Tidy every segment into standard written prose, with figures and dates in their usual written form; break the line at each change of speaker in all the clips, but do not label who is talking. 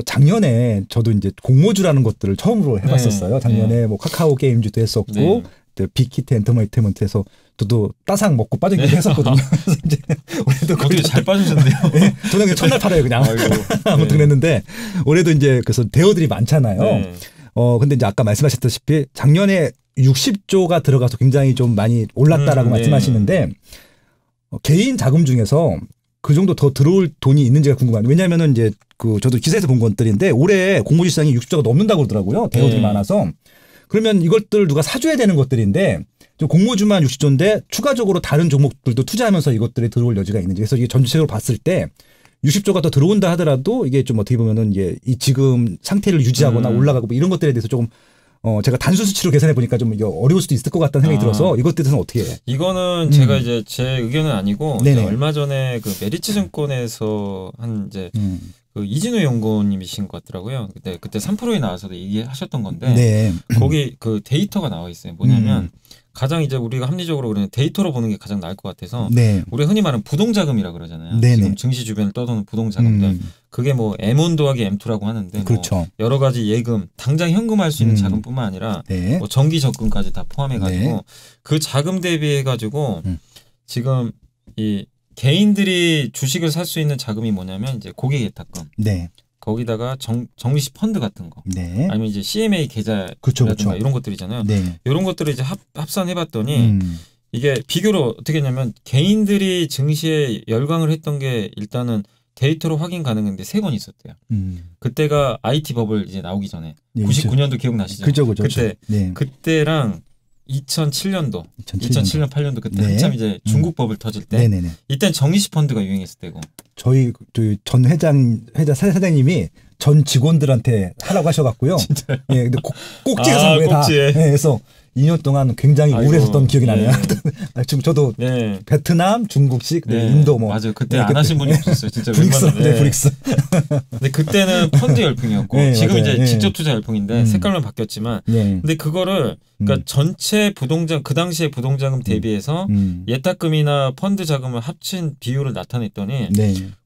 작년에 저도 이제 공모주라는 것들을 처음으로 해봤었어요. 작년에 뭐 카카오 게임즈도 했었고, 빅히트 엔터테인먼트에서 저도 따상 먹고 빠진 게 했었거든요. 그래서 이제 올해도
어떻게 잘 빠지셨네요.
저는 그냥 첫날 팔아요, 그냥. 아무튼 그랬는데 올해도 이제 그래서 대어들이 많잖아요. 근데 이제 아까 말씀하셨다시피 작년에 60조가 들어가서 굉장히 좀 많이 올랐다라고 말씀하시는데 개인 자금 중에서 그 정도 더 들어올 돈이 있는지가 궁금합니다. 왜냐하면은 이제 저도 기사에서 본 것들인데 올해 공모주 시장이 60조가 넘는다고 그러더라고요. 대여들이 많아서. 그러면 이것들 누가 사줘야 되는 것들인데 좀 공모주만 60조인데 추가적으로 다른 종목들도 투자하면서 이것들이 들어올 여지가 있는지. 그래서 이게 전체적으로 봤을 때 60조가 더 들어온다 하더라도 이게 좀 어떻게 보면은 이게 이 지금 상태를 유지하거나 올라가고 뭐 이런 것들에 대해서 조금 제가 단순 수치로 계산해 보니까 좀 이게 어려울 수도 있을 것 같다는 생각이 들어서 이것에 대해서는 어떻게 해요?
이거는 제가 이제 제 의견은 아니고 이제 얼마 전에 그 메리츠 증권에서 한 이제 그 이진우 연구원님이신 것 같더라고요. 그때 3프로에 나와서도 얘기하셨던 건데 거기 그 데이터가 나와 있어요. 뭐냐면 가장 이제 우리가 합리적으로 그러면 데이터로 보는 게 가장 나을 것 같아서 우리가 흔히 말하는 부동자금이라 그러잖아요. 지금 증시 주변을 떠도는 부동자금들. 그게 뭐 M1 더하기 M2라고 하는데
그렇죠.
뭐 여러 가지 예금, 당장 현금할 수 있는 자금뿐만 아니라 뭐 정기 적금까지 다 포함해가지고 그 자금 대비해가지고 지금 이 개인들이 주식을 살 수 있는 자금이 뭐냐면 이제 고객 예탁금. 거기다가 정리식 펀드 같은 거. 아니면 이제 CMA 계좌라든가 이런 것들이잖아요. 이런 것들을 이제 합산해봤더니 이게 비교로 어떻게 했냐면 개인들이 증시에 열광을 했던 게 일단은 데이터로 확인 가능한데 3번 있었대요. 그때가 IT 버블 이제 나오기 전에 99년도 기억나시죠?
그죠.
그때랑 2007년도, 2007년 8년도 그때 한참 이제 중국 버블 터질 때 이땐 정리식 펀드가 유행했을 때고
저희 전 사장님이 전 직원들한테 하라고 하셔갖고요.
진짜요?
예, 근데 꼭지에 산 거예요. 다. 그래서 2년 동안 굉장히 우울했었던 기억이 나네요. 지금 저도 베트남, 중국식, 인도 뭐.
맞아요. 그때 안 하신 분이 없었어요. 진짜
브릭스. 브릭스.
근데 그때는 펀드 열풍이었고 지금 이제 직접 투자 열풍인데 색깔만 바뀌었지만 근데 그거를 그러니까 전체 부동산 그 당시에 부동자금 대비해서 예탁금이나 펀드 자금을 합친 비율을 나타냈더니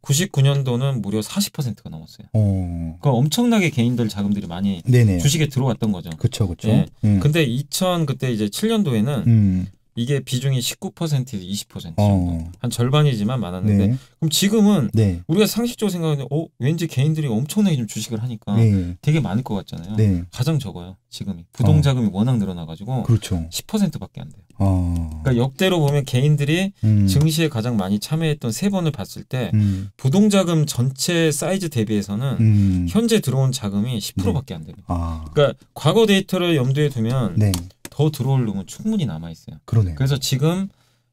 99년도는 무려 40%가 넘었어요. 그러니까 엄청나게 개인들 자금들이 많이 주식에 들어왔던 거죠.
그렇죠.
근데 그때 이제 7년도에는 이게 비중이 19%에서 20% 정도. 한 절반이지만 많았는데 그럼 지금은 우리가 상식적으로 생각하면 왠지 개인들이 엄청나게 좀 주식을 하니까 되게 많을 것 같잖아요. 가장 적어요. 지금이. 부동자금이 워낙 늘어나가지고 10%밖에 안 돼요. 그러니까 역대로 보면 개인들이 증시에 가장 많이 참여했던 3번을 봤을 때 부동자금 전체 사이즈 대비해서는 현재 들어온 자금이 10%밖에 안 돼요. 그러니까 과거 데이터를 염두에 두면 더 들어올 놈은 충분히 남아있어요. 그래서 지금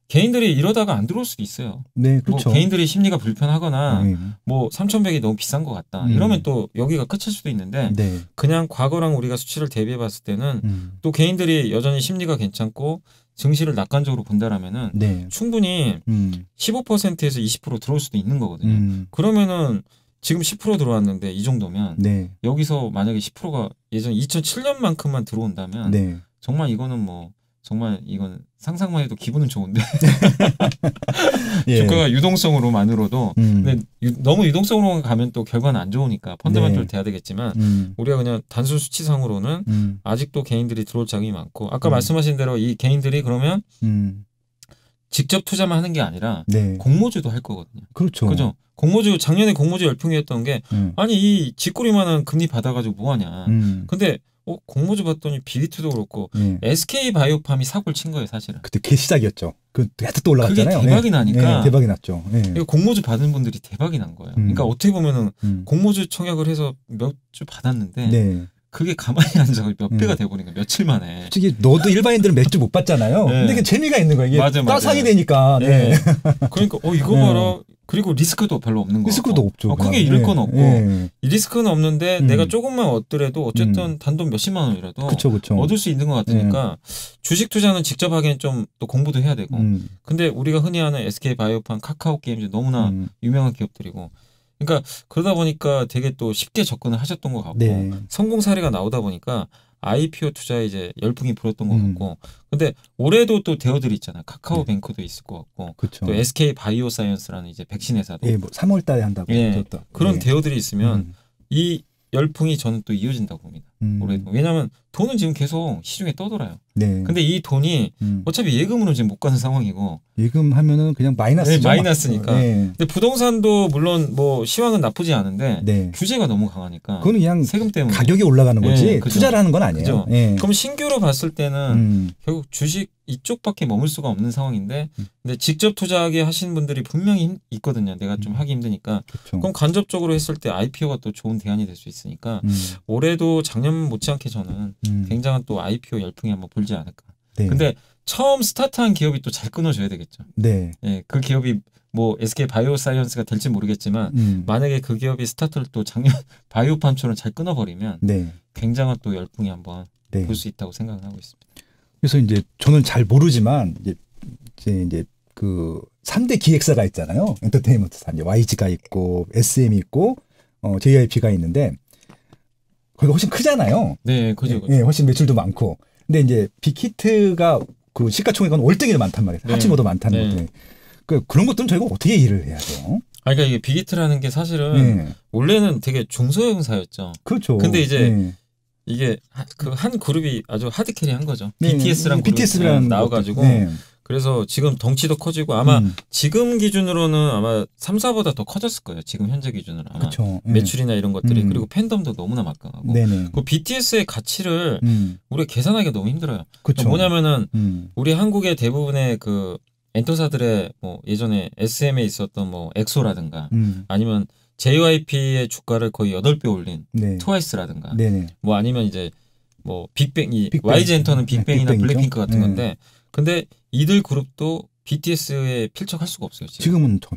개인들이 이러다가 안 들어올 수도 있어요.
그렇죠.
뭐 개인들이 심리가 불편하거나 뭐 3,100이 너무 비싼 것 같다. 이러면 또 여기가 끝일 수도 있는데 그냥 과거랑 우리가 수치를 대비해 봤을 때는 또 개인들이 여전히 심리가 괜찮고 증시를 낙관적으로 본다라면은 충분히 15%에서 20% 들어올 수도 있는 거거든요. 그러면은 지금 10% 들어왔는데 이 정도면 여기서 만약에 10%가 예전 2007년만큼만 들어온다면 정말 이거는 정말 이건 상상만 해도 기분은 좋은데 주가가 유동성으로만으로도 근데 너무 유동성으로 가면 또 결과는 안 좋으니까 펀더멘털 돼야 되겠지만 우리가 그냥 단순 수치상으로는 아직도 개인들이 들어올 자금이 많고 아까 말씀하신 대로 이 개인들이 그러면 직접 투자만 하는 게 아니라 공모주도 할 거거든요. 그죠? 공모주 작년에 공모주 열풍이었던 게 아니 이 쥐꼬리만한 금리 받아가지고 뭐하냐. 근데 공모주 봤더니 비비트도 그렇고 SK 바이오팜이 사고를 친 거예요, 사실은.
그때 그 시작이었죠. 하여튼 또 올라갔잖아요.
그게 대박이 나니까.
대박이 났죠.
공모주 받은 분들이 대박이 난 거예요. 그러니까 어떻게 보면은 공모주 청약을 해서 몇 주 받았는데 그게 가만히 앉아서 몇 배가 돼버리니까 며칠 만에.
솔직히 너도 일반인들은 몇 주 못 받잖아요. 근데 그게 재미가 있는 거예요. 이게 따상이 되니까.
그러니까 이거 봐라. 그리고 리스크도 별로 없는 거.
리스크도 없죠.
크게 잃을 건 없고 이 리스크는 없는데 내가 조금만 얻더라도 어쨌든 단돈 몇십만 원이라도
그쵸.
얻을 수 있는 것 같으니까 주식 투자는 직접 하기엔 좀 또 공부도 해야 되고. 근데 우리가 흔히 아는 SK바이오팜, 카카오게임즈 너무나 유명한 기업들이고. 그러니까 그러다 보니까 되게 또 쉽게 접근을 하셨던 것 같고 성공 사례가 나오다 보니까 IPO 투자에 이제 열풍이 불었던 것 같고. 근데 올해도 또 대어들이 있잖아요. 카카오뱅크도 있을 것 같고.
그쵸.
또 SK 바이오사이언스라는 이제 백신 회사도.
뭐 3월 달에 한다고.
그런 대어들이 있으면 이 열풍이 저는 또 이어진다고 봅니다. 올해도. 왜냐하면 돈은 지금 계속 시중에 떠돌아요. 근데 이 돈이 어차피 예금으로 지금 못 가는 상황이고.
예금하면은 그냥 마이너스죠.
마이너스니까. 근데 부동산도 물론 뭐 시황은 나쁘지 않은데 규제가 너무 강하니까.
그건 그냥
세금 때문에
가격이 올라가는 거지 투자를 하는 건 아니에요.
그럼 신규로 봤을 때는 결국 주식 이쪽밖에 머물 수가 없는 상황인데 근데 직접 투자하게 하시는 분들이 분명히 있거든요. 내가 좀 하기 힘드니까. 그럼 간접적으로 했을 때 IPO가 또 좋은 대안이 될 수 있으니까 올해도 작년 못지않게 저는 굉장한 또 IPO 열풍이 한번 불지 않을까. 근데 처음 스타트한 기업이 또 잘 끊어줘야 되겠죠. 그 기업이 뭐 SK 바이오사이언스가 될지 모르겠지만 만약에 그 기업이 스타트를 또 작년 바이오팜처럼 잘 끊어버리면 굉장한 또 열풍이 한번 불 수 있다고 생각을 하고 있습니다.
그래서 이제 저는 잘 모르지만 이제 그 3대 기획사가 있잖아요. 엔터테인먼트사 이제 YG가 있고 SM이 있고 JYP가 있는데 거기가 훨씬 크잖아요.
그죠.
훨씬 매출도 많고. 근데 이제 빅히트가 그 시가총액은 월등히 많단 말이에요. 합치모도 많다는 것들. 그런 것들은 저희가 어떻게 일을 해야 돼요?
그러니까 이게 빅히트라는 게 사실은 원래는 되게 중소형사였죠.
그렇죠.
근데 이제 이게 그 한 그룹이 아주 하드캐리한 거죠. BTS랑 그룹이 나와가지고 그래서 지금 덩치도 커지고 아마 지금 기준으로는 아마 3사보다 더 커졌을 거예요. 지금 현재 기준으로 아마 매출이나 이런 것들이 그리고 팬덤도 너무나 막강하고 그 BTS의 가치를 우리가 계산하기가 너무 힘들어요. 뭐냐면은 우리 한국의 대부분의 그 엔터사들의 뭐 예전에 SM에 있었던 뭐 엑소라든가 아니면 JYP의 주가를 거의 8배 올린 트와이스라든가 뭐 아니면 이제 뭐 빅뱅이 YG 엔터는 빅뱅이나 블랙핑크 같은 건데 근데 이들 그룹도 BTS에 필적할 수가 없어요.
지금은 더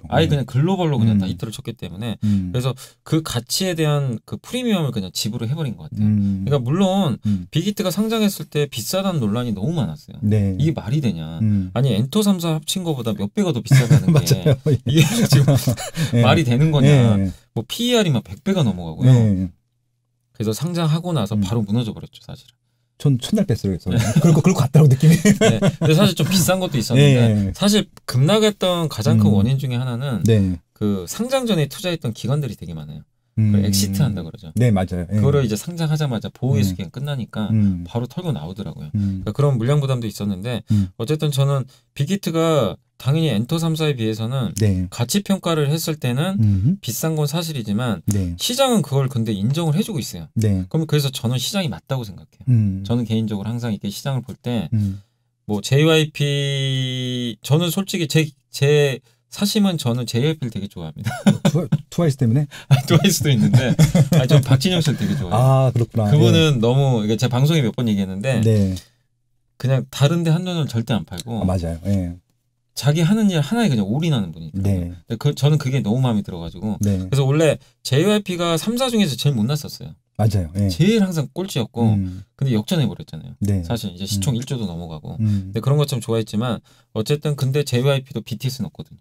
아예 그냥 글로벌로 그냥 다 히트를 쳤기 때문에 그래서 그 가치에 대한 그 프리미엄을 그냥 지불을 해버린 것 같아요. 그러니까 물론 빅히트가 상장했을 때 비싸다는 논란이 너무 많았어요. 이게 말이 되냐? 아니 엔터 3사 합친 거보다 몇 배가 더 비싸다는 게 이게 지금 말이 되는 거냐? 뭐 PER이 막 100배가 넘어가고요. 그래서 상장하고 나서 바로 무너져 버렸죠, 사실은.
전 첫날 뺐어요. 그래서 그럴 것 같다고 느낌이.
근데 사실 좀 비싼 것도 있었는데 사실 급락했던 가장 큰 원인 중에 하나는 그 상장 전에 투자했던 기관들이 되게 많아요. 그걸 엑시트 한다 그러죠.
맞아요.
그거를 이제 상장하자마자 보호예수 기간 끝나니까 바로 털고 나오더라고요. 그러니까 그런 물량 부담도 있었는데 어쨌든 저는 빅히트가 당연히 엔터 3사에 비해서는 가치 평가를 했을 때는 비싼 건 사실이지만 시장은 그걸 근데 인정을 해주고 있어요. 그럼 그래서 저는 시장이 맞다고 생각해요. 저는 개인적으로 항상 이렇게 시장을 볼 때 뭐 JYP 저는 솔직히 제 사심은 저는 JYP를 되게 좋아합니다.
트와이스 때문에?
트와이스도 있는데 전 박진영 씨를 되게 좋아해요.
그렇구나.
그분은 너무 제가 방송에 몇 번 얘기했는데 그냥 다른 데 한눈을 절대 안 팔고
맞아요.
자기 하는 일 하나에 그냥 올인하는 분이니까 저는 그게 너무 마음에 들어가지고 그래서 원래 JYP가 3사 중에서 제일 못 났었어요.
맞아요.
제일 항상 꼴찌였고 근데 역전해 버렸잖아요. 사실 이제 시총 1조도 넘어가고 근데 그런 것처럼 좋아했지만 어쨌든 근데 JYP도 BTS 넣었거든요.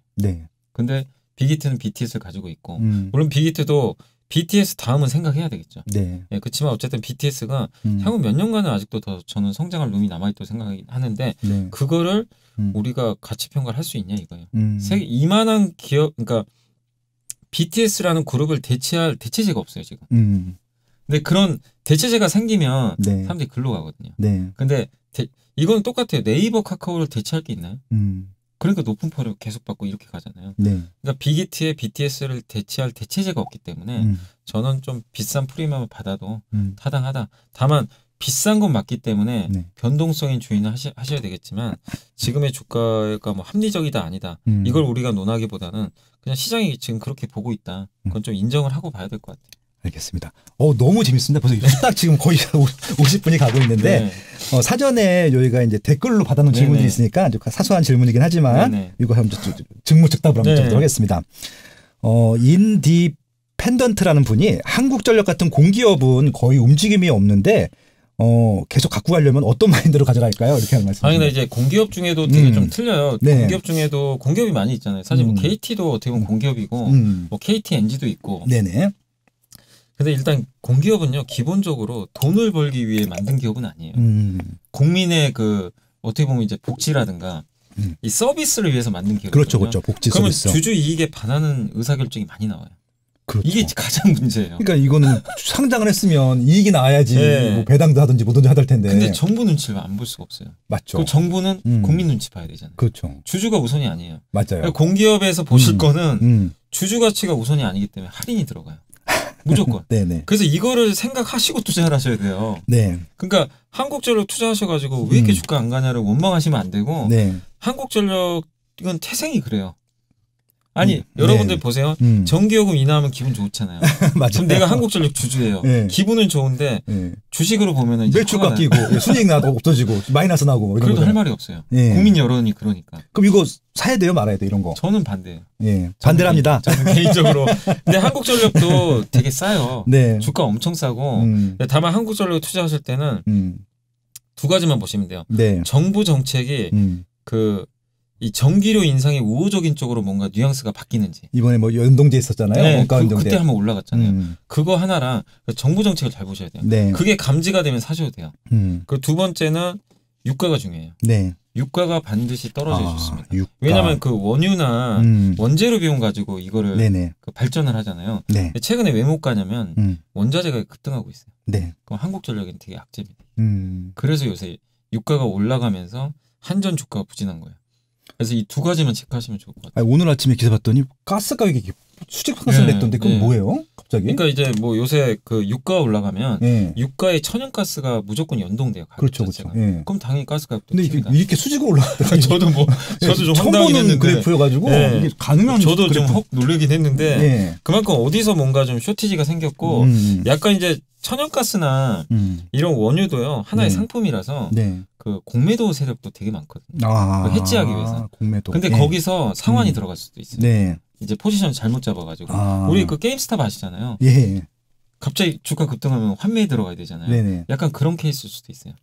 근데 빅히트는 BTS를 가지고 있고 물론 빅히트도 BTS 다음은 생각해야 되겠죠. 그렇지만 어쨌든 BTS가 향후 몇 년간은 아직도 더 저는 성장할 룸이 남아있다고 생각하는데 그거를 우리가 가치 평가를 할 수 있냐 이거예요. 세계 이만한 기업 그러니까 BTS라는 그룹을 대체할 대체제가 없어요 지금. 근데 그런 대체제가 생기면 사람들이 글로 가거든요. 근데 이건 똑같아요. 네이버 카카오를 대체할 게 있나요? 그러니까 높은 펄을 계속 받고 이렇게 가잖아요. 그러니까 빅히트의 BTS를 대체할 대체제가 없기 때문에 저는 좀 비싼 프리미엄을 받아도 타당하다. 다만 비싼 건 맞기 때문에 변동성인 주의는 하셔야 되겠지만 지금의 주가가 뭐 합리적이다 아니다. 이걸 우리가 논하기보다는 그냥 시장이 지금 그렇게 보고 있다. 그건 좀 인정을 하고 봐야 될 것 같아요.
알겠습니다. 너무 재밌습니다. 벌써 딱 지금 거의 50분이 가고 있는데 네. 사전에 여기가 이제 댓글로 받아놓은 질문이 있으니까 아주 사소한 질문이긴 하지만 네네. 이거 한번 즉무즉답으로 한번 해보도록 하겠습니다. 인디펜던트라는 분이 한국전력 같은 공기업은 거의 움직임이 없는데 계속 갖고 가려면 어떤 마인드로 가져갈까요? 이렇게 하는 말씀.
근데 이제 공기업 중에도 되게 좀 틀려요. 네. 공기업 중에도 공기업이 많이 있잖아요. 사실 뭐 KT도 어떻게 보면 공기업이고 뭐 KTNG도 있고.
네네.
근데 일단 공기업은요 기본적으로 돈을 벌기 위해 만든 기업은 아니에요. 국민의 그 어떻게 보면 이제 복지라든가 이 서비스를 위해서 만든 기업이거든요.
그렇죠, 그렇죠. 복지
그러면
서비스.
주주 이익에 반하는 의사결정이 많이 나와요.
그렇죠.
이게 가장 문제예요.
그러니까 이거는 상장을 했으면 이익이 나와야지 네. 뭐 배당도 하든지 뭐든지 하될 텐데.
근데 정부 눈치를 안 볼 수가 없어요.
맞죠.
그 정부는 국민 눈치 봐야 되잖아요.
그렇죠.
주주가 우선이 아니에요.
맞아요.
그러니까 공기업에서 보실 거는 주주 가치가 우선이 아니기 때문에 할인이 들어가요. 무조건.
네네.
그래서 이거를 생각하시고 투자를 하셔야 돼요.
네.
그러니까 한국전력 투자하셔가지고 왜 이렇게 주가 안 가냐를 원망하시면 안 되고
네.
한국전력 이건 태생이 그래요. 아니 여러분들 네. 보세요. 전기요금 인하하면 기분 좋잖아요.
맞아요.
그럼 내가 한국전력 주주예요. 네. 기분은 좋은데 네. 주식으로 보면은
매출가 끼고 수익 나도 없어지고 마이너스 나고 이런
그래도 할 말이 없어요. 네. 국민 여론이 그러니까.
그럼 이거 사야 돼요, 말아야 돼 이런 거?
저는 반대예요.
예, 반대를 합니다.
저는 개인적으로. 근데 한국전력도 되게 싸요.
네.
주가 엄청 싸고. 다만 한국전력 투자하실 때는 두 가지만 보시면 돼요.
네.
정부 정책이 이 전기료 인상이 우호적인 쪽으로 뭔가 뉘앙스가 바뀌는지.
이번에 뭐 연동제 있었잖아요.
네, 그때 한번 올라갔잖아요. 그거 하나랑 정부 정책을 잘 보셔야 돼요.
네.
그게 감지가 되면 사셔도 돼요. 그 두 번째는 유가가 중요해요.
네.
유가가 반드시 떨어져야 좋습니다. 왜냐하면 그 원유나 원재료 비용 가지고 이거를 그 발전을 하잖아요.
네.
최근에 왜 못 가냐면 원자재가 급등하고 있어요.
네.
그럼 한국전력은 되게 악재입니다. 그래서 요새 유가가 올라가면서 한전 주가가 부진한 거예요. 그래서 이 두 가지만 체크하시면 좋을 것 같아요.
아니, 오늘 아침에 기사 봤더니 가스 가격이 수직 상승을 했던데 그건 뭐예요? 갑자기?
그러니까 이제 뭐 요새 그 유가가 올라가면 유가에 천연가스가 무조건 연동돼요.
그렇죠, 그렇죠.
그럼 당연히 가스 가격도
근데 이렇게 수직으로 올라갔다.
저도 좀 황당하긴 했는데
그래프여가지고 이게 가능한
저도 좀 헉 놀라긴 했는데 그만큼 어디서 뭔가 좀 쇼티지가 생겼고 약간 이제 천연가스나 이런 원유도요 하나의 상품이라서 그 공매도 세력도 되게 많거든요. 그 해지하기 위해서.
공매도.
근데 거기서 상환이 들어갈 수도 있어요.
네.
이제 포지션 잘못 잡아가지고 우리 그 게임스탑 아시잖아요.
예.
갑자기 주가 급등하면 환매에 들어가야 되잖아요.
네네.
약간 그런 케이스일 수도 있어요.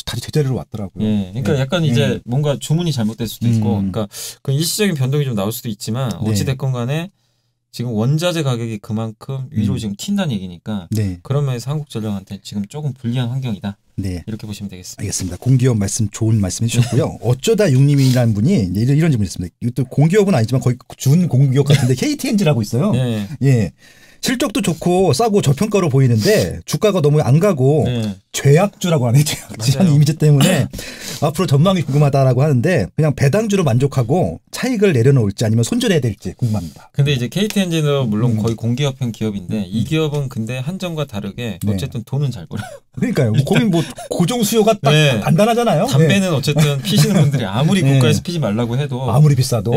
다시 제자리로 왔더라고요.
예. 그러니까 약간 이제 뭔가 주문이 잘못될 수도 있고, 그러니까 그 일시적인 변동이 좀 나올 수도 있지만 어찌 됐건 간에 지금 원자재 가격이 그만큼 위로 지금 튄다는 얘기니까 그런 면에서 한국전력한테 지금 조금 불리한 환경이다.
네.
이렇게 보시면 되겠습니다.
알겠습니다. 공기업 말씀 좋은 말씀 해주셨고요. 어쩌다 육님이라는 분이 이런 질문이 있습니다. 이것도 공기업은 아니지만 거의 준 공기업 같은데 KTNG라고 있어요.
네.
예. 실적도 좋고 싸고 저평가로 보이는데 주가가 너무 안 가고 죄악주라고 하네. 죄악주라는 이미지 때문에 앞으로 전망이 궁금하다라고 하는데 그냥 배당주로 만족하고 차익을 내려놓을지 아니면 손절해야 될지 궁금합니다.
근데 이제 KTNG는 물론 거의 공기업형 기업인데 이 기업은 근데 한전과 다르게 어쨌든 돈은 잘 벌어요.
그러니까요. 거긴 뭐 고정 수요가 딱 단단하잖아요.
담배는 어쨌든 피시는 분들이 아무리 국가에서 피지 말라고 해도
아무리 비싸도.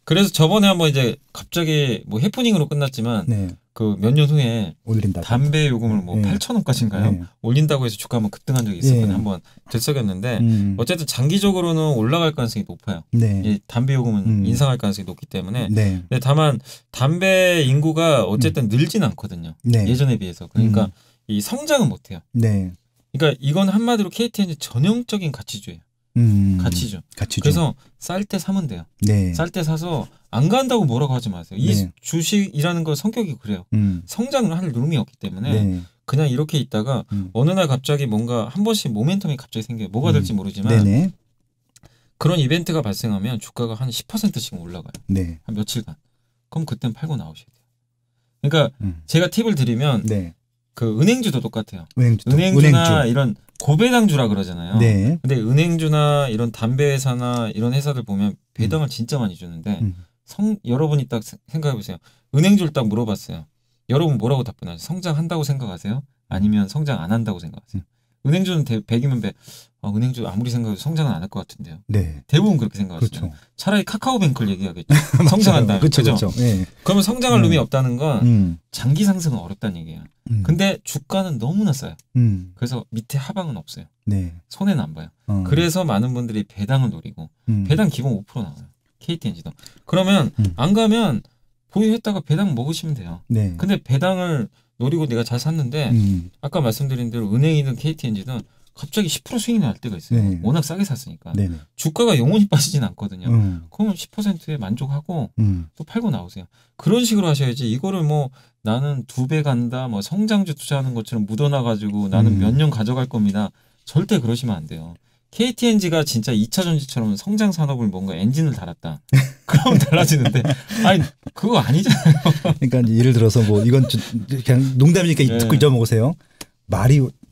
그래서 저번에 한번 이제 갑자기 뭐 해프닝으로 끝났지만 그 몇 년 후에
올린다고.
담배 요금을 뭐 8,000원까지인가요? 올린다고 해서 주가 한번 급등한 적이 있었거든요. 한번 들썩였는데 어쨌든 장기적으로는 올라갈 가능성이 높아요. 이 담배 요금은 인상할 가능성이 높기 때문에. 근데 다만 담배 인구가 어쨌든 늘진 않거든요. 예전에 비해서. 그러니까 이 성장은 못해요. 그러니까 이건 한마디로 KTNG 전형적인 가치주예요. 가치죠. 그래서 쌀 때 사면 돼요. 쌀 때 사서 안 간다고 뭐라고 하지 마세요. 이 주식이라는 거 성격이 그래요. 성장을 할 룸이 없기 때문에 그냥 이렇게 있다가 어느 날 갑자기 뭔가 한 번씩 모멘텀이 갑자기 생겨요. 뭐가 될지 모르지만 그런 이벤트가 발생하면 주가가 한 10%씩 올라가요. 한 며칠간. 그럼 그땐 팔고 나오셔야 돼요. 그러니까 제가 팁을 드리면 그 은행주도 똑같아요. 은행주나 이런 고배당주라 그러잖아요. 근데 은행주나 이런 담배 회사나 이런 회사들 보면 배당을 진짜 많이 주는데 여러분이 딱 생각해 보세요. 은행주를 딱 물어봤어요. 여러분 뭐라고 답변하세요? 성장한다고 생각하세요? 아니면 성장 안 한다고 생각하세요? 은행주는 100이면 100. 은행주 아무리 생각해도 성장은 안 할 것 같은데요.
네.
대부분 그렇게 생각하시죠.
그렇죠.
차라리 카카오뱅크를 얘기하겠죠. 성장한다면.
그렇죠. 네.
그러면 성장할 룸이 없다는 건 장기 상승은 어렵다는 얘기예요. 근데 주가는 너무나 싸요. 그래서 밑에 하방은 없어요.
네.
손해는 안 봐요. 그래서 많은 분들이 배당을 노리고 배당 기본 5% 나와요. KTNG도. 그러면 안 가면 보유했다가 배당 먹으시면 돼요.
네.
근데 배당을 노리고 내가 잘 샀는데 아까 말씀드린 대로 은행이든 KTNG든 갑자기 10% 수익이 날 때가 있어요.
네.
워낙 싸게 샀으니까.
네.
주가가 영원히 빠지진 않거든요. 그러면 10%에 만족하고 또 팔고 나오세요. 그런 식으로 하셔야지 이거를 뭐 나는 2배 간다, 뭐 성장주 투자하는 것처럼 묻어놔가지고 나는 몇 년 가져갈 겁니다. 절대 그러시면 안 돼요. KTNG가 진짜 2차 전지처럼 성장 산업을 뭔가 엔진을 달았다. 그러면 달라지는데 아니 그거 아니잖아요.
그러니까 이제 예를 들어서 뭐 이건 그냥 농담이니까
네.
듣고 잊어먹으세요.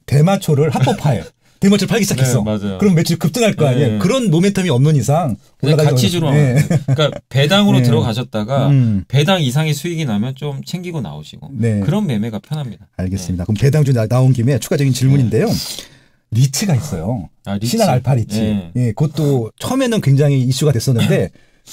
대마초를 합법화해. 대마초를 팔기 시작했어.
네, 맞아요.
그럼 매출이 급등할 거 아니에요.
네.
그런 모멘텀이 없는 이상
가치주로. 네. 그러니까 배당으로
네.
들어가셨다가 배당 이상의 수익이 나면 좀 챙기고 나오시고
네.
그런 매매가 편합니다.
알겠습니다. 그럼 배당주 나온 김에 추가적인 질문인데요. 리츠가 있어요.
리츠.
신한 알파 리츠.
네.
예, 그것도 처음에는 굉장히 이슈가 됐었는데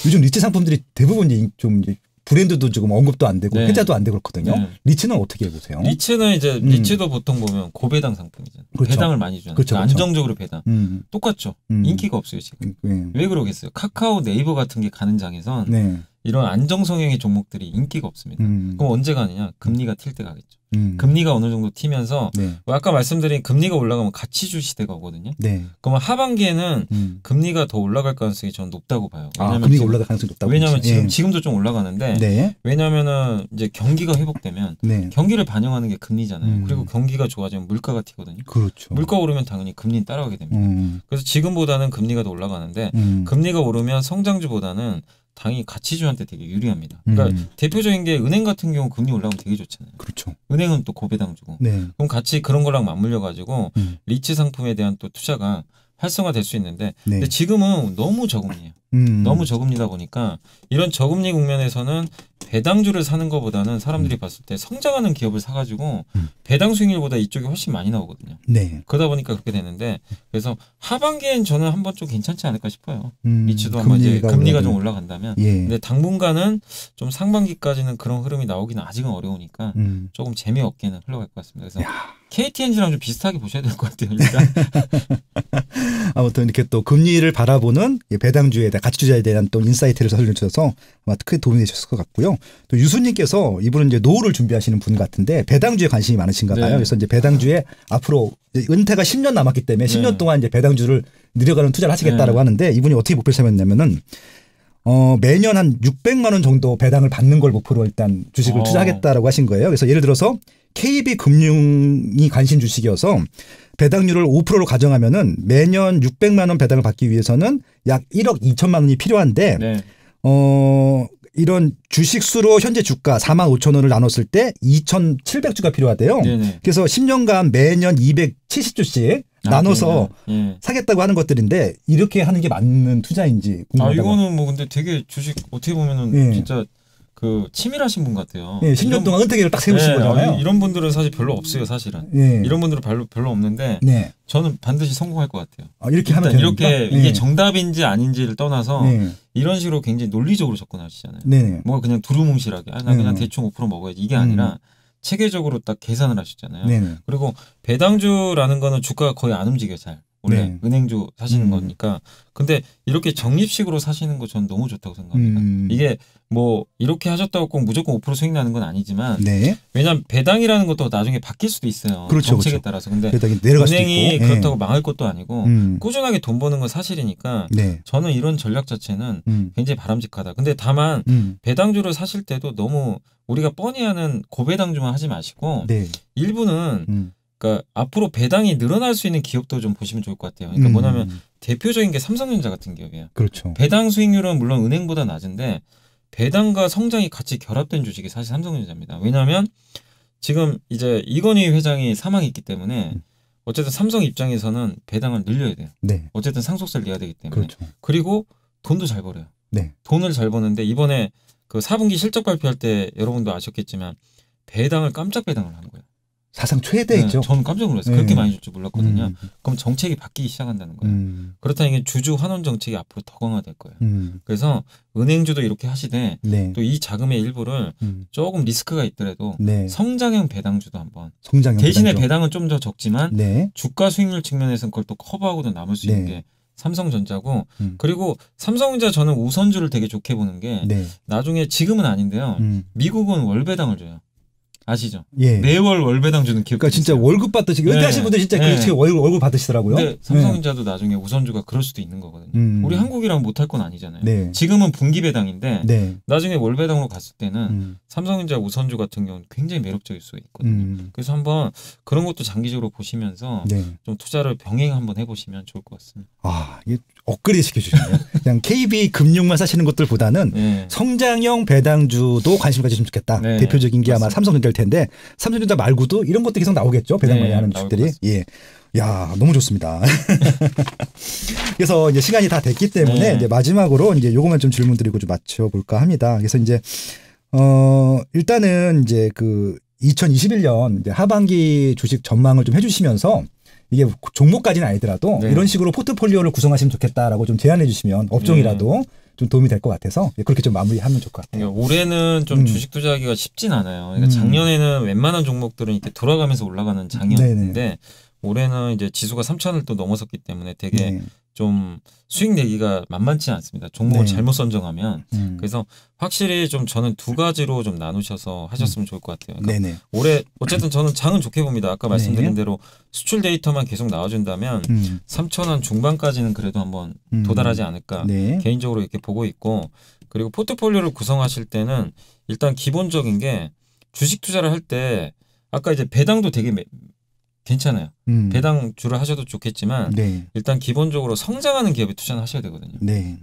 요즘 리츠 상품들이 대부분 좀 브랜드도 조금 언급도 안 되고
네.
회자도 안 되고 그렇거든요.
네.
리츠는 어떻게 보세요?
리츠는 이제 리츠도 보통 보면 고배당 상품이잖아요.
그렇죠.
배당을 많이 주는.
그렇죠,
그러니까
그렇죠.
안정적으로 배당. 똑같죠. 인기가 없어요 지금. 왜 그러겠어요? 카카오, 네이버 같은 게 가는 장에선
네.
이런 안정 성향의 종목들이 인기가 없습니다. 그럼 언제 가느냐? 금리가 튈 때 가겠죠. 금리가 어느 정도 튀면서
네.
아까 말씀드린 금리가 올라가면 가치주 시대가 오거든요.
네.
그러면 하반기에는 금리가 더 올라갈 가능성이 저는 높다고 봐요.
왜냐면 금리가 올라갈 가능성이 높다고.
왜냐하면 지금도 좀 올라가는데
네.
왜냐하면은 이제 경기가 회복되면
네.
경기를 반영하는 게 금리잖아요. 그리고 경기가 좋아지면 물가가 튀거든요.
그렇죠.
물가 오르면 당연히 금리는 따라가게 됩니다. 그래서 지금보다는 금리가 더 올라가는데 금리가 오르면 성장주보다는 당연히 가치주한테 되게 유리합니다. 그러니까 대표적인 게 은행 같은 경우 금리 올라가면 되게 좋잖아요.
그렇죠.
은행은 또 고배당주고.
네.
그럼 같이 그런 거랑 맞물려 가지고 리츠 상품에 대한 또 투자가 활성화될 수 있는데
네.
근데 지금은 너무 저금리예요. 너무 저금리다 보니까 이런 저금리 국면에서는 배당주를 사는 것보다는 사람들이 봤을 때 성장하는 기업을 사가지고 배당 수익률보다 이쪽이 훨씬 많이 나오거든요.
네.
그러다 보니까 그렇게 되는데 그래서 하반기엔 저는 한번 좀 괜찮지 않을까 싶어요. 리츠도 한번 이제 금리가 좀 올라간다면.
예.
근데 당분간은 좀 상반기까지는 그런 흐름이 나오기는 아직은 어려우니까 조금 재미없게는 흘러갈 것 같습니다. 그래서 KTNG랑 좀 비슷하게 보셔야 될 것 같아요. 일단.
아무튼 이렇게 또 금리를 바라보는 배당주에 대한 가치주자에 대한 또 인사이트를 설명주셔서 아마 크게 도움이 되셨을 것 같고요. 또 유수님께서 이분은 이제 노후를 준비하시는 분 같은데 배당주에 관심이 많으신가 봐요.
네.
그래서 이제 배당주에 앞으로 은퇴가 10년 남았기 때문에 10년 동안 이제 배당주를 늘려가는 투자를 하시겠다라고 하는데 이분이 어떻게 목표를 세웠냐면은 매년 한 600만 원 정도 배당을 받는 걸 목표로 일단 주식을 투자하겠다라고 하신 거예요. 그래서 예를 들어서 KB금융이 관심 주식이어서 배당률을 5%로 가정하면은 매년 600만 원 배당을 받기 위해서는 약 1억 2천만 원이 필요한데
네.
이런 주식 수로 현재 주가 4만 5천 원을 나눴을 때 2,700주가 필요하대요.
네네.
그래서 10년간 매년 270주씩 나눠서 사겠다고 하는 것들인데 이렇게 하는 게 맞는 투자인지 궁금하다고.
이거는 뭐 근데 되게 주식 어떻게 보면은 진짜 그 치밀하신 분 같아요.
10년 동안 은퇴기를 딱 세우신 거잖아요.
이런 분들은 사실 별로 없어요, 사실은. 이런 분들은 별로 없는데 저는 반드시 성공할 것 같아요.
이렇게 하면 되는
이렇게 이게 정답인지 아닌지를 떠나서 이런 식으로 굉장히 논리적으로 접근하시잖아요. 뭔가 그냥 두루뭉실하게 나 그냥 대충 5% 먹어야지 이게 아니라 체계적으로 딱 계산을 하시잖아요. 그리고 배당주라는 거는 주가가 거의 안 움직여요, 잘. 원래 은행주 사시는 거니까. 근데 이렇게 적립식으로 사시는 거 저는 너무 좋다고 생각합니다. 이게 뭐 이렇게 하셨다고 꼭 무조건 5% 수익 나는 건 아니지만 왜냐하면 배당이라는 것도 나중에 바뀔 수도 있어요.
그렇죠,
정책에
그렇죠.
따라서. 근데
수도
은행이
있고.
그렇다고 망할 것도 아니고 꾸준하게 돈 버는 건 사실이니까 저는 이런 전략 자체는 굉장히 바람직하다. 근데 다만 배당주를 사실 때도 너무 우리가 뻔히 하는 고배당주만 하지 마시고 일부는 그러니까 앞으로 배당이 늘어날 수 있는 기업도 좀 보시면 좋을 것 같아요. 그러니까 뭐냐면 대표적인 게 삼성전자 같은 기업이에요.
그렇죠.
배당 수익률은 물론 은행보다 낮은데 배당과 성장이 같이 결합된 주식이 사실 삼성전자입니다. 왜냐하면 지금 이제 이건희 회장이 사망이 있기 때문에 어쨌든 삼성 입장에서는 배당을 늘려야 돼요. 어쨌든 상속세를 내야 되기 때문에.
그렇죠.
그리고 돈도 잘 벌어요. 돈을 잘 버는데 이번에 그 4분기 실적 발표할 때 여러분도 아셨겠지만 배당을 깜짝 배당을 하는 거예요.
사상 최대죠.
네, 저는 깜짝 놀랐어요. 그렇게 많이 줄 줄 몰랐거든요. 그럼 정책이 바뀌기 시작한다는 거예요. 그렇다면 이게 주주 환원 정책이 앞으로 더 강화될 거예요. 그래서 은행주도 이렇게 하시되
네.
또 이 자금의 일부를 조금 리스크가 있더라도
네.
성장형 배당주도 한번
성장형
대신에
배당주.
배당은 좀 더 적지만
네.
주가 수익률 측면에서는 그걸 또 커버하고도 남을 수 있는 게 삼성전자고 그리고 삼성전자 저는 우선주를 되게 좋게 보는 게 나중에 지금은 아닌데요. 미국은 월배당을 줘요. 아시죠?
예.
매월 월배당 주는 기업.
그러니까 진짜 월급 받듯이 은퇴하신 분들 진짜 그렇게 월급 받으시더라고요.
근데 삼성전자도 나중에 우선주가 그럴 수도 있는 거거든요. 우리 한국이랑 못할 건 아니잖아요.
네.
지금은 분기 배당인데 나중에 월 배당으로 갔을 때는 삼성전자 우선주 같은 경우는 굉장히 매력적일 수가 있거든요. 그래서 한번 그런 것도 장기적으로 보시면서 좀 투자를 병행 한번 해보시면 좋을 것 같습니다.
아, 이게 업그레이드 시켜주시네요. 그냥 KB 금융만 사시는 것들보다는 성장형 배당주도 관심 가지시면 좋겠다. 대표적인 게 아마 삼성전자일 텐데 삼성전자 말고도 이런 것도 계속 나오겠죠. 배당 많이 하는 주식들이. 예. 야, 너무 좋습니다. 그래서 이제 시간이 다 됐기 때문에 이제 마지막으로 이제 요거만 좀 질문 드리고 좀 맞춰볼까 합니다. 그래서 이제 일단은 이제 그 2021년 이제 하반기 주식 전망을 좀 해주시면서 이게 종목까지는 아니더라도 이런 식으로 포트폴리오를 구성하시면 좋겠다라고 좀 제안해 주시면 업종이라도 좀 도움이 될 것 같아서 그렇게 좀 마무리하면 좋을 것 같아요.
그러니까 올해는 좀 주식 투자하기가 쉽진 않아요. 그러니까 작년에는 웬만한 종목들은 이렇게 돌아가면서 올라가는 장이었는데 올해는 이제 지수가 3,000을 또 넘어섰기 때문에 되게 좀 수익 내기가 만만치 않습니다. 종목을 잘못 선정하면. 그래서 확실히 좀 저는 두 가지로 좀 나누셔서 하셨으면 좋을 것 같아요. 그러니까 올해 어쨌든 저는 장은 좋게 봅니다. 아까 말씀드린 대로 수출 데이터만 계속 나와준다면 3,000원 중반까지는 그래도 한번 도달하지 않을까 개인적으로 이렇게 보고 있고 그리고 포트폴리오를 구성하실 때는 일단 기본적인 게 주식 투자를 할 때 아까 이제 배당도 되게 괜찮아요. 배당주를 하셔도 좋겠지만 일단 기본적으로 성장하는 기업에 투자는 하셔야 되거든요.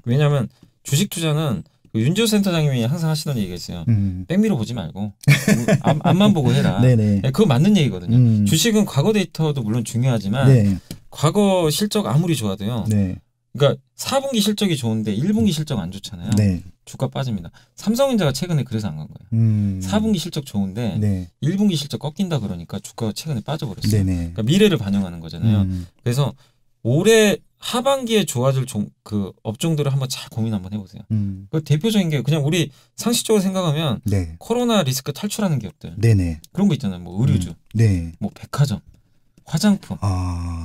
왜냐하면 주식 투자는 윤지호 센터장님이 항상 하시던 얘기가 있어요. 백미러 보지 말고 앞만 보고 해라. 그거 맞는 얘기거든요. 주식은 과거 데이터도 물론 중요하지만 과거 실적 아무리 좋아도요. 그러니까 4분기 실적이 좋은데 1분기 실적 안 좋잖아요. 주가 빠집니다. 삼성전자가 최근에 그래서 안 간 거예요. 4분기 실적 좋은데 1분기 실적 꺾인다 그러니까 주가가 최근에 빠져버렸어요. 그러니까 미래를 반영하는 거잖아요. 그래서 올해 하반기에 좋아질 그 업종들을 한번 잘 고민 한번 해보세요. 그 대표적인 게 그냥 우리 상식적으로 생각하면 코로나 리스크 탈출하는 기업들 그런 거 있잖아요. 뭐 의류주, 뭐 백화점, 화장품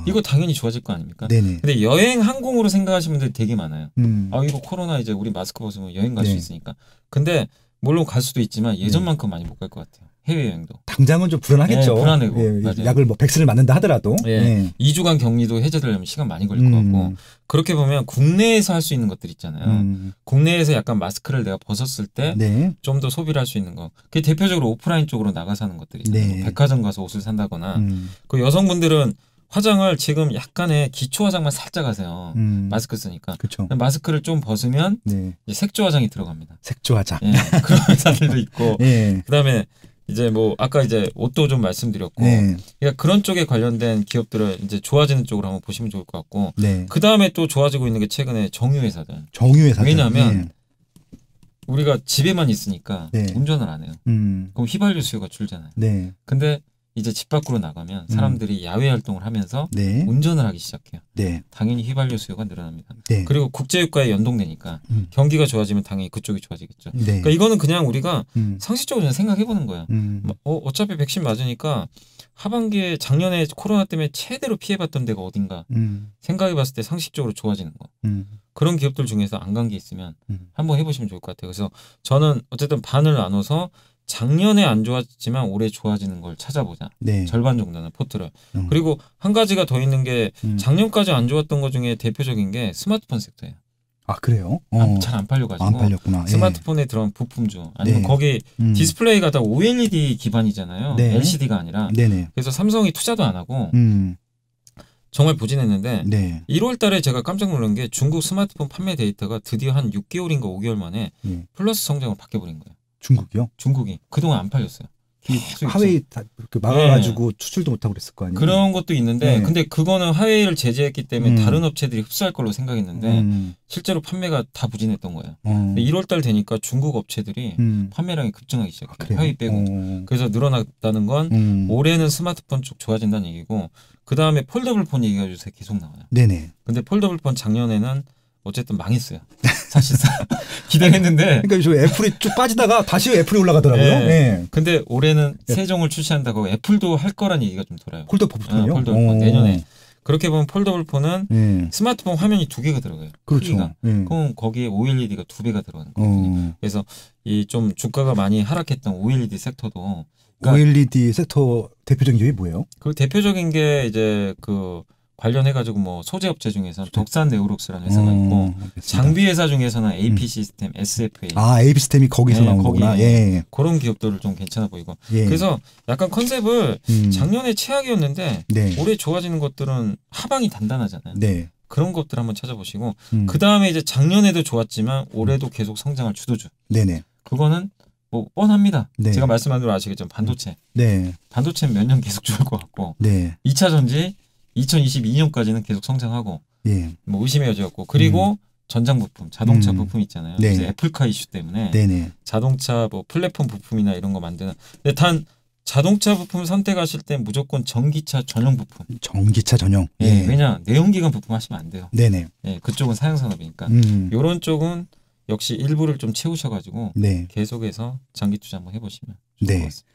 이거 당연히 좋아질 거 아닙니까? 근데 여행 항공으로 생각하시는 분들이 되게 많아요. 아 이거 코로나 이제 우리 마스크 벗으면 여행 갈 수 있으니까. 근데 물론 갈 수도 있지만 예전만큼 많이 못 갈 것 같아요. 해외여행도.
당장은 좀 불안하겠죠.
불안하고.
약을 뭐 백신을 맞는다 하더라도.
2주간 격리도 해제되려면 시간 많이 걸릴 것 같고. 그렇게 보면 국내에서 할 수 있는 것들 있잖아요. 국내에서 약간 마스크를 내가 벗었을 때 좀 더 소비를 할 수 있는 거. 그게 대표적으로 오프라인 쪽으로 나가서 하는 것들이 있잖아요. 뭐 백화점 가서 옷을 산다거나. 그 여성분들은 화장을 지금 약간의 기초 화장만 살짝 하세요. 마스크 쓰니까. 마스크를 좀 벗으면 이제 색조 화장이 들어갑니다.
색조 화장.
그런 회사들도 있고. 그다음에 이제 뭐 아까 이제 옷도 좀 말씀드렸고, 그러니까 그런 쪽에 관련된 기업들을 이제 좋아지는 쪽으로 한번 보시면 좋을 것 같고, 그 다음에 또 좋아지고 있는 게 최근에 정유회사들. 왜냐하면 우리가 집에만 있으니까 운전을 안 해요. 그럼 휘발유 수요가 줄잖아요. 근데 이제 집 밖으로 나가면 사람들이 야외 활동을 하면서 운전을 하기 시작해요. 당연히 휘발유 수요가 늘어납니다. 그리고 국제유가에 연동되니까 경기가 좋아지면 당연히 그쪽이 좋아지겠죠. 그러니까 이거는 그냥 우리가 상식적으로 그냥 생각해보는 거예요. 어차피 백신 맞으니까 하반기에 작년에 코로나 때문에 최대로 피해봤던 데가 어딘가 생각해봤을 때 상식적으로 좋아지는 거. 그런 기업들 중에서 안 간 게 있으면 한번 해보시면 좋을 것 같아요. 그래서 저는 어쨌든 반을 나눠서 작년에 안 좋았지만 올해 좋아지는 걸 찾아보자. 절반 정도는 포트를. 그리고 한 가지가 더 있는 게 작년까지 안 좋았던 것 중에 대표적인 게 스마트폰 섹터예요.
아 그래요?
잘 안 팔려가지고.
안 팔렸구나.
스마트폰에 들어간 부품주 아니면 거기 디스플레이가 다 OLED 기반이잖아요. LCD가 아니라. 그래서 삼성이 투자도 안 하고 정말 부진했는데 1월 달에 제가 깜짝 놀란 게 중국 스마트폰 판매 데이터가 드디어 한 6개월인가 5개월 만에 플러스 성장을 바뀌어버린 거예요.
중국이요?
중국이 그동안 안 팔렸어요.
하웨이 막아가지고 수출도 못하고 그랬을 거 아니에요.
그런 것도 있는데 근데 그거는 하웨이를 제재했기 때문에 다른 업체들이 흡수할 걸로 생각했는데 실제로 판매가 다 부진했던 거예요. 근데 1월달 되니까 중국 업체들이 판매량이 급증하기 시작해요. 하웨이 빼고. 그래서 늘어났다는 건 올해는 스마트폰 쪽 좋아진다는 얘기고 그 다음에 폴더블 폰 얘기가 요새 계속 나와요.
네네.
근데 폴더블 폰 작년에는 어쨌든 망했어요. 사실상 기대했는데.
그러니까 저 애플이 쭉 빠지다가 다시 애플이 올라가더라고요.
네. 네. 근데 올해는 새 종을 출시한다고 애플도 할 거란 얘기가 좀 돌아요.
폴더블 폰이요?
폴더블 폰 내년에. 그렇게 보면 폴더블 폰은 스마트폰 화면이 2개가 들어가요.
그렇죠.
그럼 거기에 OLED가 2배가 들어가는 거거든요. 그래서 이 좀 주가가 많이 하락했던 OLED 섹터도
그러니까 OLED 섹터 대표적인 게 뭐예요?
그 대표적인 게 이제 그 관련해가지고 뭐 소재 업체 중에서는 덕산 네오룩스라는 회사가 있고 장비 회사 중에서는 AP 시스템, SFA.
AP 시스템이 거기서 나온 거구나. 예.
그런 기업들을 좀 괜찮아 보이고. 그래서 약간 컨셉을 작년에 최악이었는데 올해 좋아지는 것들은 하방이 단단하잖아요.
네.
그런 것들 한번 찾아보시고 그 다음에 이제 작년에도 좋았지만 올해도 계속 성장할 주도주.
네네.
그거는 뭐 뻔합니다. 제가 말씀한 대로 아시겠지만 반도체. 반도체는 몇 년 계속 좋을 것 같고. 2차 전지 2022년까지는 계속 성장하고 뭐 의심의 여지 없고 그리고 전장 부품, 자동차 부품 있잖아요. 그래서 애플카 이슈 때문에 자동차 뭐 플랫폼 부품이나 이런 거 만드는. 근데 단 자동차 부품 선택하실 때 무조건 전기차 전용 부품.
전기차 전용.
왜냐 내연기관 부품 하시면 안 돼요.
네네.
그쪽은 사양 산업이니까. 이런 쪽은 역시 일부를 좀 채우셔가지고 계속해서 장기 투자 한번 해보시면 좋을 것 같습니다.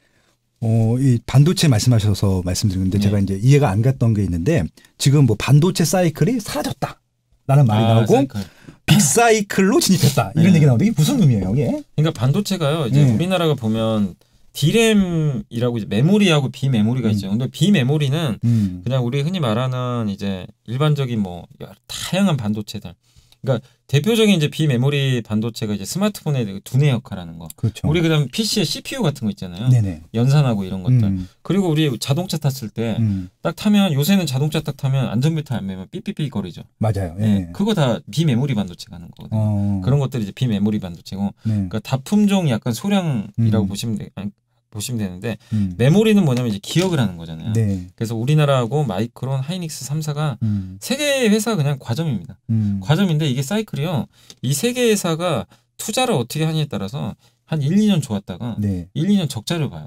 이 반도체 말씀하셔서 말씀드리는데 제가 이제 이해가 안 갔던 게 있는데 지금 뭐 반도체 사이클이 사라졌다라는 말이 나오고 사이클. 빅사이클로 진입했다 이런 얘기 나오는데 이게 무슨 의미예요, 이게?
그러니까 반도체가요. 이제 우리나라가 보면 D램이라고 이제 메모리하고 비메모리가 있죠. 근데 비메모리는 그냥 우리 흔히 말하는 이제 일반적인 뭐 다양한 반도체들. 그러니까 대표적인 이제 비메모리 반도체가 이제 스마트폰의 두뇌 역할하는 거.
그렇죠.
우리 그다음 PC의 CPU 같은 거 있잖아요.
네네.
연산하고 이런 것들. 그리고 우리 자동차 탔을 때 딱 타면 요새는 자동차 딱 타면 안전벨트 안 매면 삐삐삐 거리죠.
맞아요.
그거 다 비메모리 반도체가 하는 거거든요. 그런 것들이 이제 비메모리 반도체고. 그러니까 다품종 약간 소량이라고 보시면 되는데 메모리는 뭐냐면 이제 기억을 하는 거잖아요. 그래서 우리나라하고 마이크론, 하이닉스 3사가 세 개의 회사 그냥 과점입니다. 과점인데 이게 사이클이요. 이 세 개의 회사가 투자를 어떻게 하느냐에 따라서 한 1, 2년 좋았다가 1, 2년 적자를 봐요.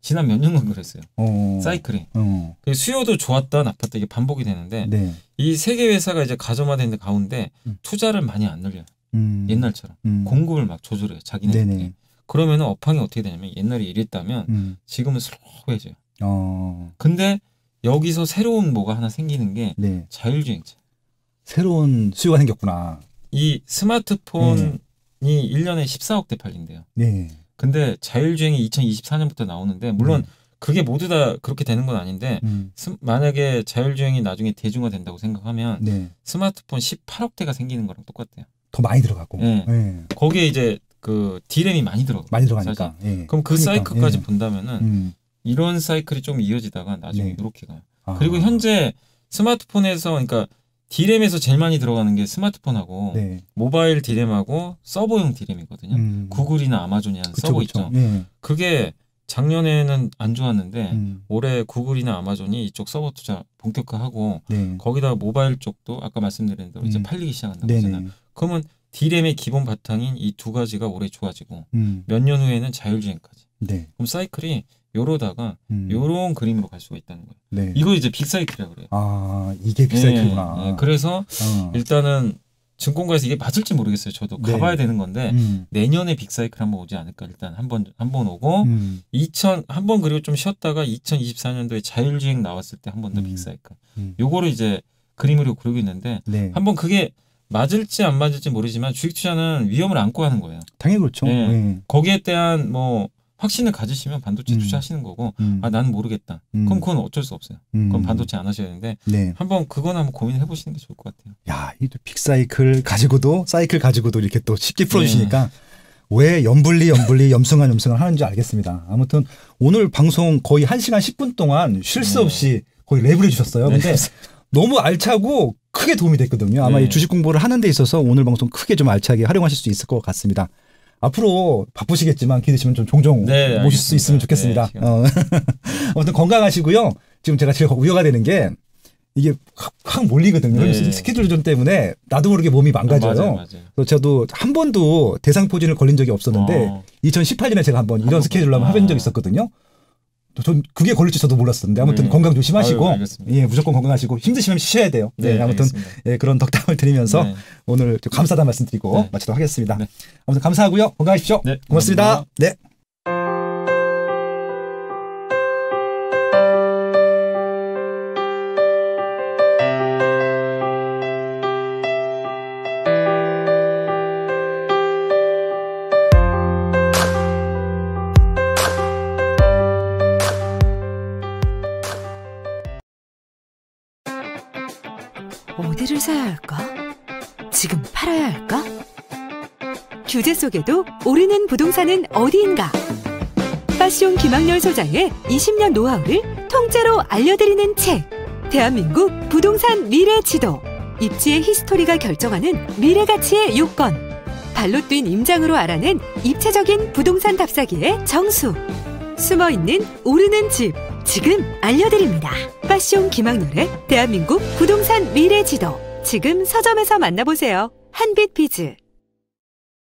지난 몇 년간 그랬어요. 사이클이. 수요도 좋았다 나빴다 이게 반복이 되는데 이 세 개 회사가 이제 가점화된 가운데 투자를 많이 안 늘려요. 옛날처럼. 공급을 막 조절해요. 자기네들이. 그러면 업황이 어떻게 되냐면 옛날에 이랬다면 지금은 슬로우해져요. 근데 여기서 새로운 뭐가 하나 생기는 게 자율주행차.
새로운 수요가 생겼구나.
이 스마트폰이 1년에 14억대 팔린대요. 근데 자율주행이 2024년부터 나오는데 물론 그게 모두 다 그렇게 되는 건 아닌데 만약에 자율주행이 나중에 대중화된다고 생각하면 스마트폰 18억대가 생기는 거랑 똑같대요.
더 많이 들어가고.
거기에 이제 그 D램이 많이
들어가니까.
그럼 그 사이클까지 본다면은 이런 사이클이 좀 이어지다가 나중에 이렇게 가요. 그리고 현재 스마트폰에서 그러니까 D램에서 제일 많이 들어가는 게 스마트폰하고 모바일 D램하고 서버용 D램이거든요. 구글이나 아마존이 하는 서버 있죠. 그게 작년에는 안 좋았는데 올해 구글이나 아마존이 이쪽 서버 투자 본격화하고 거기다 모바일 쪽도 아까 말씀드린 대로 이제 팔리기 시작한다고 하잖아요. 그러면 D램의 기본 바탕인 이 두 가지가 올해 좋아지고 몇 년 후에는 자율주행까지. 그럼 사이클이 요러다가 요런 그림으로 갈 수가 있다는 거예요. 이거 이제 빅사이클이라고 그래요.
이게 빅사이클이구나.
그래서 일단은 증권가에서 이게 맞을지 모르겠어요. 저도 가봐야 되는 건데 내년에 빅사이클 한번 오지 않을까. 일단 한번 오고 한번 그리고 좀 쉬었다가 2024년도에 자율주행 나왔을 때 한 번 더 빅사이클. 요거를 이제 그림으로 그리고 있는데 한번 그게 맞을지 안 맞을지 모르지만 주식 투자는 위험을 안고 하는 거예요.
당연히 그렇죠.
거기에 대한 뭐 확신을 가지시면 반도체 투자하시는 거고 나는 모르겠다. 그럼 그건 어쩔 수 없어요. 그럼 반도체 안 하셔야 되는데 한번 그건 한번 고민해 보시는 게 좋을 것 같아요.
야, 이 빅사이클 가지고도 사이클 가지고도 이렇게 또 쉽게 풀어주시니까 왜 염분리 염승한 하는지 알겠습니다. 아무튼 오늘 방송 거의 1시간 10분 동안 쉴 새 없이 거의 랩을 해주셨어요. 근데 너무 알차고 크게 도움이 됐거든요. 아마 이 주식 공부를 하는 데 있어서 오늘 방송 크게 좀 알차게 활용하실 수 있을 것 같습니다. 앞으로 바쁘시겠지만 기대시면 좀 종종
네,
모실 수 있으면 좋겠습니다.
네,
아무튼 건강하시고요. 지금 제가 제일 우려가 되는 게 이게 확 몰리거든요. 네. 스케줄 좀 때문에 나도 모르게 몸이 망가져요.
맞아요.
그래서 저도 한 번도 대상포진을 걸린 적이 없었는데 2018년에 제가 한번 이런 스케줄로 한번 해본 적이 있었거든요. 전 그게 걸릴지 저도 몰랐었는데 아무튼 건강 조심하시고 예, 무조건 건강하시고 힘드시면 쉬셔야 돼요. 네, 아무튼 예, 그런 덕담을 드리면서 오늘 좀 감사하다는 말씀드리고 마치도록 하겠습니다. 아무튼 감사하고요. 건강하십시오. 고맙습니다. 네.
어디를 사야 할까? 지금 팔아야 할까? 규제 속에도 오르는 부동산은 어디인가? 파시온 김학렬 소장의 20년 노하우를 통째로 알려드리는 책. 대한민국 부동산 미래 지도. 입지의 히스토리가 결정하는 미래 가치의 요건. 발로 뛴 임장으로 알아낸 입체적인 부동산 답사기의 정수. 숨어있는 오르는 집. 지금 알려드립니다. 파시온 김학렬의 대한민국 부동산 미래 지도. 지금 서점에서 만나보세요. 한빛비즈.